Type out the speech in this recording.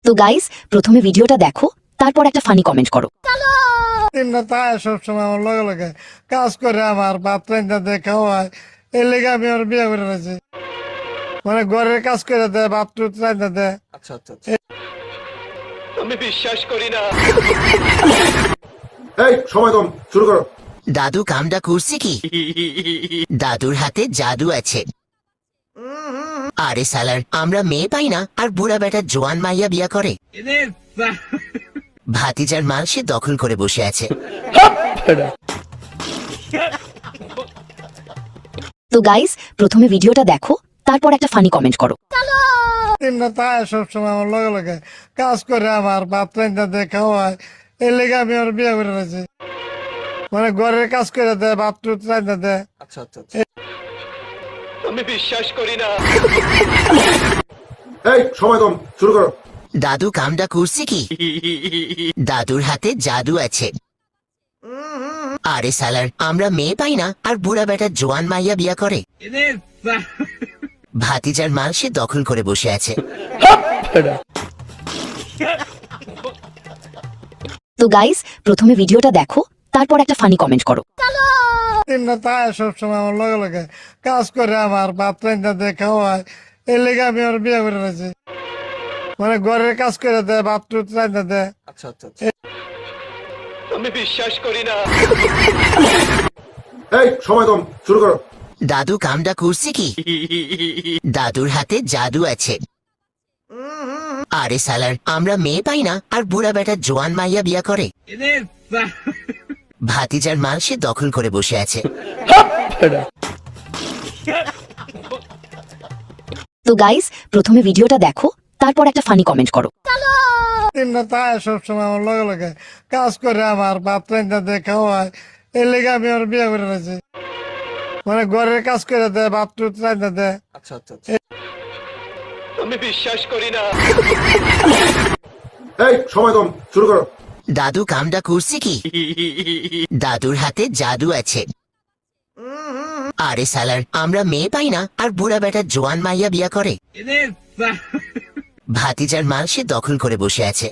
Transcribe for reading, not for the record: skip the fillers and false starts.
তো গাইস, প্রথমে ভিডিওটা দেখো, তারপর একটা ফানি কমেন্ট করো। তাই সবসময় আমার লগে লগে কাজ করে আমার ভাত রান্না দিয়ে খাওয়ায়, এর লেগে আমি ওর বিয়ে করে রয়েছি। মানে ঘরের কাজ করে দেয়, ভাত টুত রান্না দেয়। আচ্ছা আচ্ছা আচ্ছা। আমি বিশ্বাস করি না। এই সময় কম, শুরু করো। দাদু কামটা করছে কি? দাদুর হাতে জাদু আছে। আরে সালার, আমরা মেয়ে পাই না আর বুড়া বেটা জোয়ান মাইয়া বিয়া করে। ভাতিজার মাল সে দখল করে বসে আছে। তো গাইস, প্রথমে ভিডিওটা দেখো, তারপর একটা ফানি কমেন্ট করো। তাই সবসময় আমার লগে লগে কাজ করে আমার ভাত রান্না দিয়ে খাওয়ায়, এর লেগে আমি ওর বিয়ে করে রয়েছি। মানে ঘরের কাজ করে দেয়, ভাত টুত রান্না দেয়। আচ্ছা আচ্ছা আচ্ছা। আমি বিশ্বাস করি না। এই সময় কম, শুরু করো। দাদু কামটা করছে কি? দাদুর হাতে জাদু আছে। আরে সালার, আমরা মেয়ে পাই না আর বুড়া বেটা জোয়ান মাইয়া বিয়া করে। ভাতিজার মাল সে দখল করে বসে আছে। তো গাইস, প্রথমে ভিডিওটা দেখো, তারপর একটা ফানি কমেন্ট করো। তাই সবসময় আমার লগে লগে কাজ করে আমার ভাত রান্না দিয়ে খাওয়ায়, এর লেগে আমি ওর বিয়ে করে রয়েছি। মানে ঘরের কাজ করে দেয়, ভাত টুত রান্না দেয়। আচ্ছা আচ্ছা আচ্ছা। আমি বিশ্বাস করি না। এই সময় কম, শুরু করো। দাদু কামটা করছে কি? দাদুর হাতে জাদু আছে। আরে সালার, আমরা মেয়ে পাই না আর বুড়া বেটা জোয়ান মাইয়া বিয়া করে। ভাতিজার মাল সে দখল করে বসে আছে। তো গাইস, প্রথমে ভিডিওটা দেখো, তারপর একটা ফানি কমেন্ট করো। তাই সবসময় আমার লগে লগে কাজ করে আমার ভাত রান্না দিয়ে খাওয়ায়, এর লেগে আমি ওর বিয়ে করে রয়েছি। মানে ঘরের কাজ করে দেয়, ভাত টুত রান্না দেয়। আচ্ছা আচ্ছা আচ্ছা। আমি বিশ্বাস করি না। এই সময় কম, শুরু করো। দাদু কামটা করছে কি? দাদুর হাতে জাদু আছে। আরে সালার, আমরা মেয়ে পাই না আর বুড়া বেটা জোয়ান মাইয়া বিয়া করে। ভাতিজার মাল সে দখল করে বসে আছে।